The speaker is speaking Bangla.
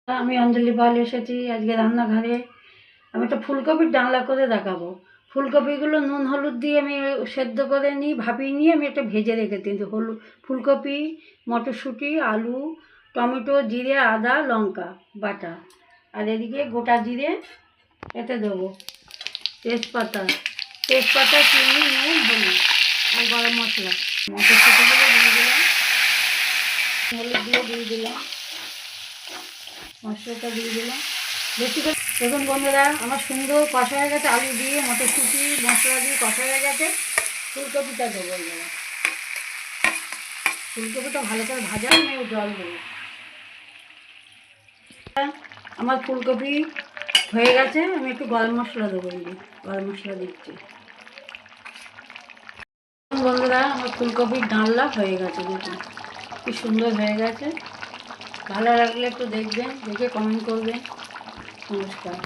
আমি অঞ্জলি পাল এসেছি আজকে রান্নাঘরে। আমি একটা ফুলকপির ডালনা করে দেখাবো। ফুলকপিগুলো নুন হলুদ দিয়ে আমি সেদ্ধ করে নিই, ভাপিয়ে নিয়ে আমি একটা ভেজে রেখেছি। ফুলকপি, মটরশুঁটি, আলু, টমেটো, জিরে, আদা, লঙ্কা বাটা, আর এদিকে গোটা জিরে এতে দেবো, তেজপাতা, চিনি, নুন, হলুদ আর গরম মশলা। মটরশুঁটিগুলো দিয়ে দিলাম, হলুদ দিয়ে দিলাম, মশলাটা দিয়ে দিলাম বেশি করে। দেখুন বন্ধুরা, আমার সুন্দর কষা হয়ে গেছে, আলু দিয়ে মটরশুঁটি মশলা দিয়ে কষা হয়ে গেছে। ফুলকপিটা দেবো এবার। ফুলকপিটা ভালো করে ভাজা নিয়ে জল দেবো। আমার ফুলকপি হয়ে গেছে, আমি একটু গরম মশলা দেবো। গরম মশলা দিচ্ছি। বন্ধুরা, আমার ফুলকপির ডালনা হয়ে গেছে, দেখুন কি সুন্দর হয়ে গেছে। ভালো লাগলে একটু দেখবেন, দেখে কমেন্ট করবেন। নমস্কার।